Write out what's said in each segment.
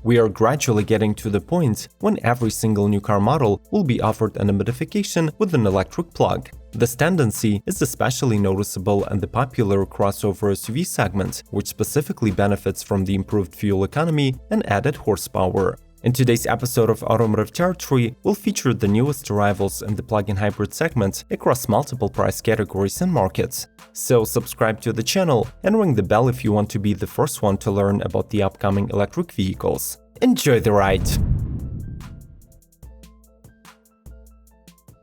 We are gradually getting to the point when every single new car model will be offered a modification with an electric plug. This tendency is especially noticeable in the popular crossover SUV segment, which specifically benefits from the improved fuel economy and added horsepower. In today's episode of Automotive Territory, we'll feature the newest arrivals in the plug-in hybrid segment across multiple price categories and markets. So subscribe to the channel and ring the bell if you want to be the first one to learn about the upcoming electric vehicles. Enjoy the ride!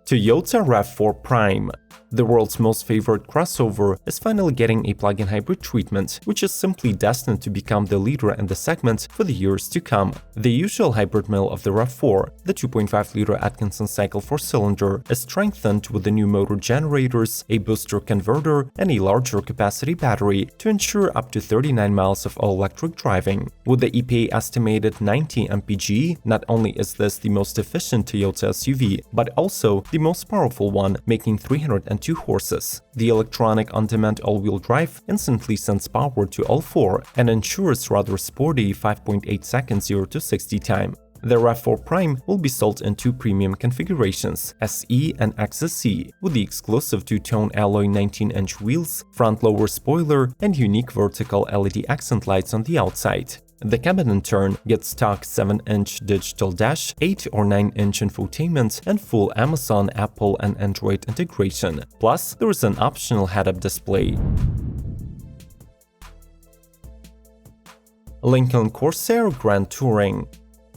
Toyota RAV4 Prime. The world's most favorite crossover is finally getting a plug-in hybrid treatment, which is simply destined to become the leader in the segment for the years to come. The usual hybrid mill of the RAV4, the 2.5-liter Atkinson cycle 4-cylinder, is strengthened with the new motor generators, a booster converter, and a larger capacity battery to ensure up to 39 miles of all-electric driving. With the EPA estimated 90 mpg, not only is this the most efficient Toyota SUV, but also the most powerful one, making 302 horses. The electronic on-demand all-wheel drive instantly sends power to all four and ensures rather sporty 5.8 seconds 0 to 60 time. The RAV4 Prime will be sold in two premium configurations, SE and XSE, with the exclusive two-tone alloy 19-inch wheels, front lower spoiler, and unique vertical LED accent lights on the outside. The cabin in turn gets stock 7-inch digital dash, 8 or 9-inch infotainment, and full Amazon, Apple, and Android integration. Plus, there is an optional head-up display. Lincoln Corsair Grand Touring.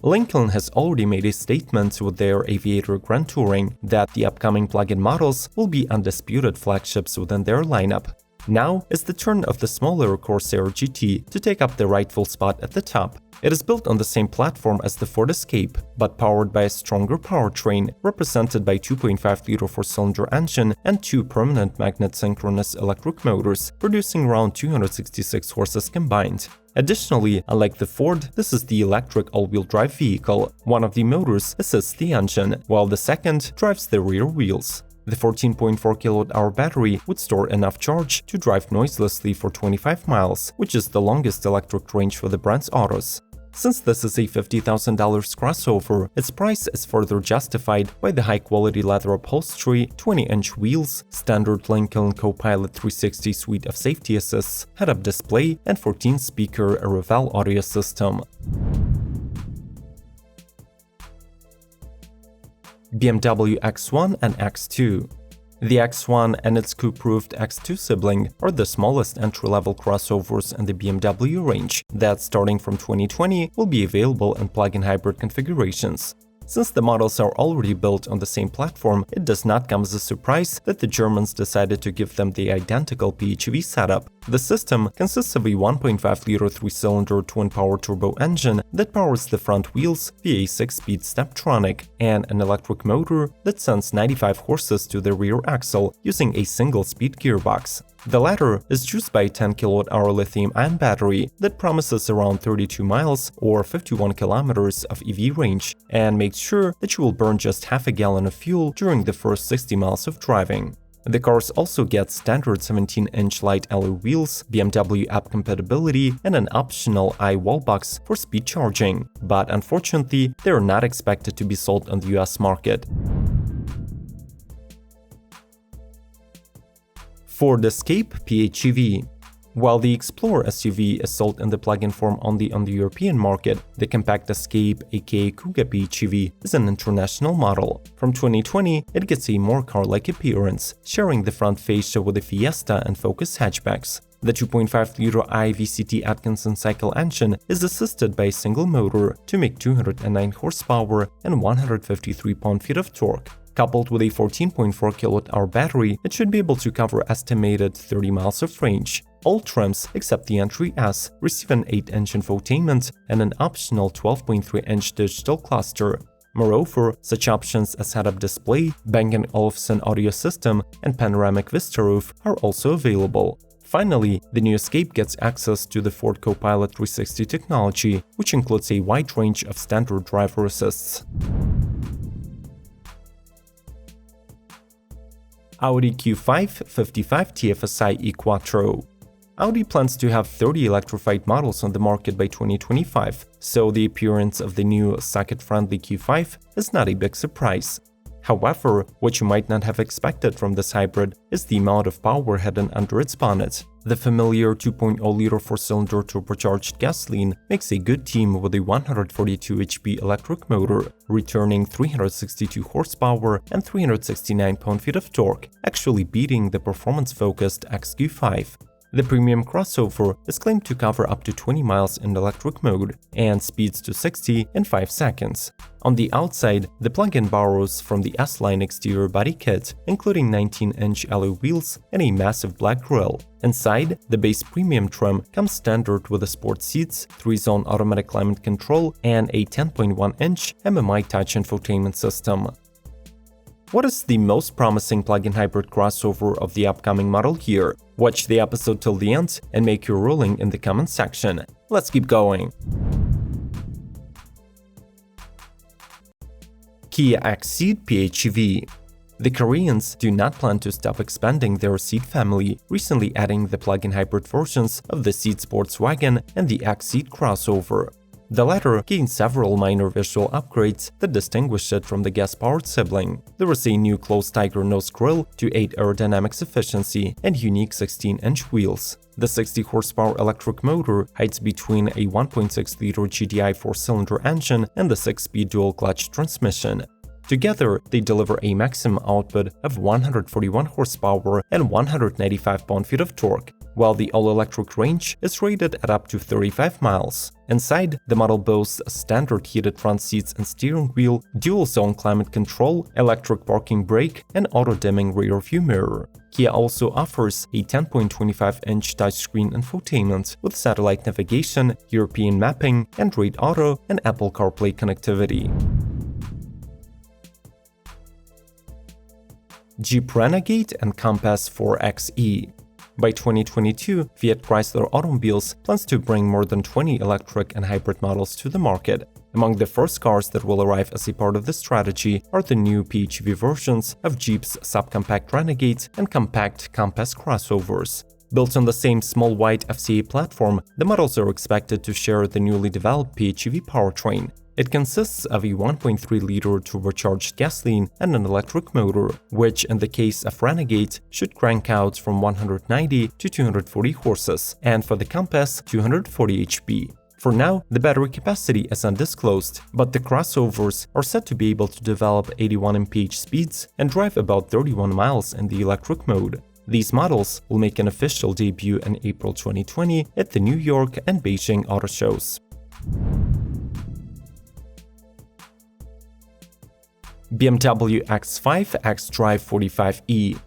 Lincoln has already made a statement with their Aviator Grand Touring that the upcoming plug-in models will be undisputed flagships within their lineup. Now is the turn of the smaller Corsair GT to take up the rightful spot at the top. It is built on the same platform as the Ford Escape, but powered by a stronger powertrain, represented by 2.5-liter 4-cylinder engine and two permanent magnet synchronous electric motors, producing around 266 horses combined. Additionally, unlike the Ford, this is the electric all-wheel drive vehicle. One of the motors assists the engine, while the second drives the rear wheels. The 14.4 kWh battery would store enough charge to drive noiselessly for 25 miles, which is the longest electric range for the brand's autos. Since this is a $50,000 crossover, its price is further justified by the high-quality leather upholstery, 20-inch wheels, standard Lincoln Co-Pilot 360 suite of safety assists, head-up display, and 14-speaker Revel audio system. BMW X1 and X2. The X1 and its coupe-proofed X2 sibling are the smallest entry-level crossovers in the BMW range that, starting from 2020, will be available in plug-in hybrid configurations. Since the models are already built on the same platform, it does not come as a surprise that the Germans decided to give them the identical PHEV setup. The system consists of a 1.5-liter 3-cylinder twin-power turbo engine that powers the front wheels via a 6-speed Steptronic, and an electric motor that sends 95 horses to the rear axle using a single-speed gearbox. The latter is juiced by a 10 kWh lithium-ion battery that promises around 32 miles or 51 kilometers of EV range and makes sure that you will burn just half a gallon of fuel during the first 60 miles of driving. The cars also get standard 17-inch light alloy wheels, BMW app compatibility, and an optional i-wall box for speed charging, but unfortunately, they are not expected to be sold on the US market. Ford Escape PHEV. While the Explorer SUV is sold in the plug-in form only on the European market, the compact Escape, aka Kuga PHEV, is an international model. From 2020, it gets a more car-like appearance, sharing the front fascia with the Fiesta and Focus hatchbacks. The 2.5-liter IVCT Atkinson cycle engine is assisted by a single motor to make 209 horsepower and 153 pound-feet of torque. Coupled with a 14.4 kWh battery, it should be able to cover estimated 30 miles of range. All trims, except the Entry S, receive an 8-inch infotainment and an optional 12.3-inch digital cluster. Moreover, such options as head-up display, Bang & Olufsen audio system, and panoramic vista roof are also available. Finally, the new Escape gets access to the Ford Co-Pilot 360 technology, which includes a wide range of standard driver assists. Audi Q5 55 TFSI e-Quattro. Audi plans to have 30 electrified models on the market by 2025, so the appearance of the new socket-friendly Q5 is not a big surprise. However, what you might not have expected from this hybrid is the amount of power hidden under its bonnet. The familiar 2.0-liter four-cylinder turbocharged gasoline makes a good team with a 142 HP electric motor, returning 362 horsepower and 369 pound-feet of torque, actually beating the performance-focused Q5. The premium crossover is claimed to cover up to 20 miles in electric mode and speeds to 60 in 5 seconds. On the outside, the plug-in borrows from the S-Line exterior body kit, including 19-inch alloy wheels and a massive black grille. Inside, the base premium trim comes standard with the sport seats, 3-zone automatic climate control, and a 10.1-inch MMI touch infotainment system. What is the most promising plug-in hybrid crossover of the upcoming model year? Watch the episode till the end and make your ruling in the comment section. Let's keep going. KiaExceed PHTV. The Koreans do not plan to stop expanding their Ceed family, recently adding the plug-in hybrid versions of the Ceed Sports Wagon and the Exceed crossover. The latter gained several minor visual upgrades that distinguished it from the gas-powered sibling. There was a new closed tiger nose grille to aid aerodynamics efficiency and unique 16-inch wheels. The 60-horsepower electric motor hides between a 1.6-liter GDI four-cylinder engine and the 6-speed dual-clutch transmission. Together, they deliver a maximum output of 141 horsepower and 195 pound-feet of torque, while the all-electric range is rated at up to 35 miles. Inside, the model boasts standard heated front seats and steering wheel, dual-zone climate control, electric parking brake, and auto-dimming rear-view mirror. Kia also offers a 10.25-inch touchscreen infotainment with satellite navigation, European mapping, Android Auto, and Apple CarPlay connectivity. Jeep Renegade and Compass 4xe. By 2022, Fiat Chrysler Automobiles plans to bring more than 20 electric and hybrid models to the market. Among the first cars that will arrive as a part of this strategy are the new PHEV versions of Jeep's subcompact Renegade and compact Compass crossovers. Built on the same small white FCA platform, the models are expected to share the newly developed PHEV powertrain. It consists of a 1.3-liter turbocharged gasoline and an electric motor, which in the case of Renegade should crank out from 190 to 240 horses, and for the Compass 240 HP. For now, the battery capacity is undisclosed, but the crossovers are said to be able to develop 81 mph speeds and drive about 31 miles in the electric mode. These models will make an official debut in April 2020 at the New York and Beijing auto shows. BMW X5 xDrive 45e.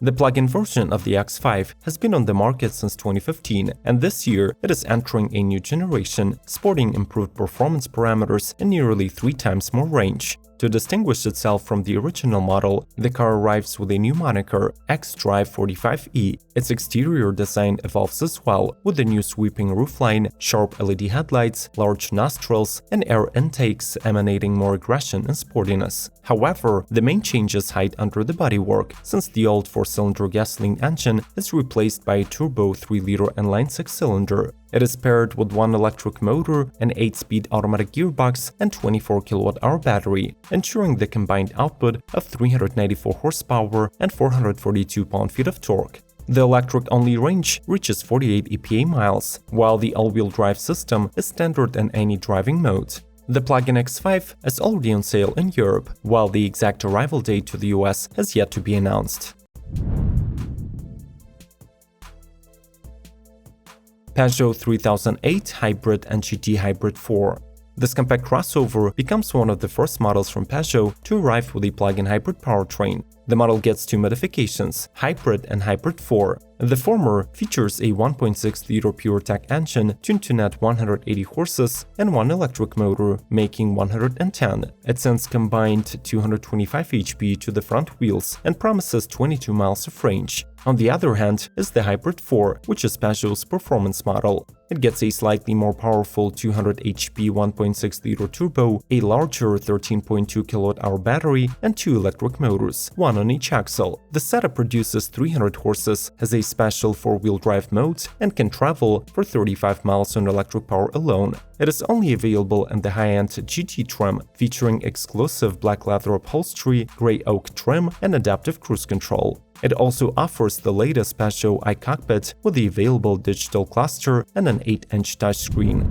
The plug-in version of the X5 has been on the market since 2015, and this year it is entering a new generation, sporting improved performance parameters and nearly 3 times more range. To distinguish itself from the original model, the car arrives with a new moniker, xDrive 45e. Its exterior design evolves as well, with a new sweeping roofline, sharp LED headlights, large nostrils, and air intakes emanating more aggression and sportiness. However, the main changes hide under the bodywork, since the old 4-cylinder gasoline engine is replaced by a turbo 3-liter inline 6-cylinder. It is paired with one electric motor, an 8-speed automatic gearbox, and 24 kWh battery, ensuring the combined output of 394 horsepower and 442 pound-feet of torque. The electric-only range reaches 48 EPA miles, while the all-wheel drive system is standard in any driving mode. The plug-in X5 is already on sale in Europe, while the exact arrival date to the US has yet to be announced. Pacho 3008 Hybrid and GT Hybrid 4. This compact crossover becomes one of the first models from Pacho to arrive with a plug-in hybrid powertrain. The model gets 2 modifications, Hybrid and Hybrid 4. The former features a 1.6-liter PureTech engine tuned to net 180 horses and one electric motor, making 110. It sends combined 225 HP to the front wheels and promises 22 miles of range. On the other hand is the Hybrid 4, which is Pacho's performance model. It gets a slightly more powerful 200 HP 1.6-liter turbo, a larger 13.2 kWh battery, and 2 electric motors, one on each axle. The setup produces 300 horses, has a special 4-wheel drive mode, and can travel for 35 miles on electric power alone. It is only available in the high-end GT trim, featuring exclusive black leather upholstery, grey oak trim, and adaptive cruise control. It also offers the latest Pacho iCockpit with the available digital cluster and an 8-inch touchscreen.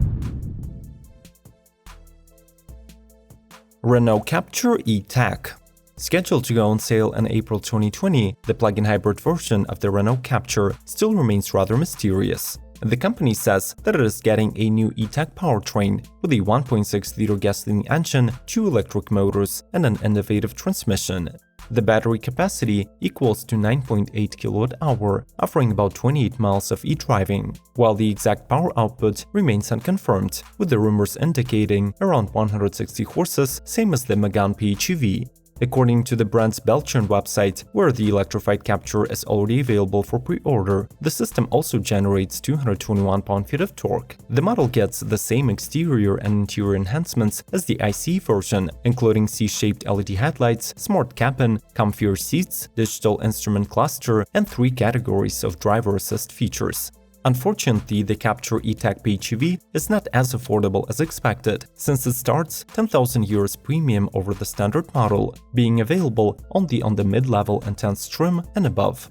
Renault Captur E-Tech. Scheduled to go on sale in April 2020, the plug-in hybrid version of the Renault Captur still remains rather mysterious. The company says that it is getting a new E-Tech powertrain with a 1.6-liter gasoline engine, 2 electric motors, and an innovative transmission. The battery capacity equals to 9.8 kWh, offering about 28 miles of e-driving, while the exact power output remains unconfirmed, with the rumors indicating around 160 horses, same as the Megane PHEV. According to the brand's Belgian website, where the electrified Captur is already available for pre-order, the system also generates 221 pound-feet of torque. The model gets the same exterior and interior enhancements as the ICE version, including C-shaped LED headlights, smart cabin, comfier seats, digital instrument cluster, and 3 categories of driver assist features. Unfortunately, the Captur E-Tech PHEV is not as affordable as expected, since it starts 10,000 euros premium over the standard model, being available only on the mid-level intense trim and above.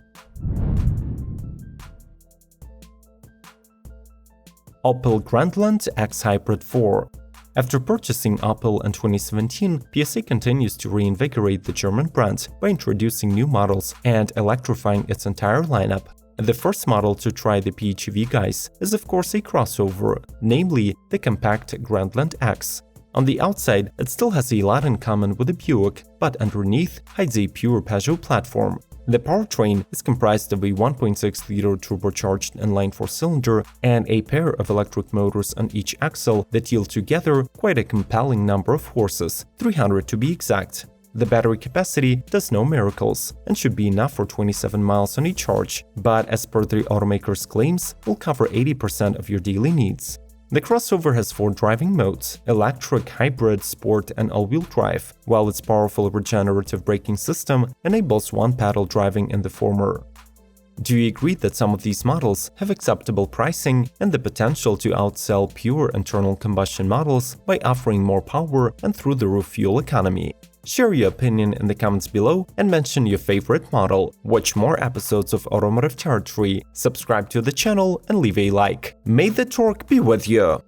Opel Grandland X Hybrid 4. After purchasing Opel in 2017, PSA continues to reinvigorate the German brand by introducing new models and electrifying its entire lineup. The first model to try the PHEV guys is of course a crossover, namely the compact Grandland X. On the outside, it still has a lot in common with the Buick, but underneath hides a pure Peugeot platform. The powertrain is comprised of a 1.6-liter turbocharged inline 4-cylinder and a pair of electric motors on each axle that yield together quite a compelling number of horses, 300 to be exact. The battery capacity does no miracles and should be enough for 27 miles on a charge, but as per the automaker's claims, will cover 80% of your daily needs. The crossover has 4 driving modes: electric, hybrid, sport, and all-wheel drive, while its powerful regenerative braking system enables one-pedal driving in the former. Do you agree that some of these models have acceptable pricing and the potential to outsell pure internal combustion models by offering more power and through-the-roof fuel economy? Share your opinion in the comments below and mention your favorite model. Watch more episodes of Automotive Territory, subscribe to the channel and leave a like. May the torque be with you!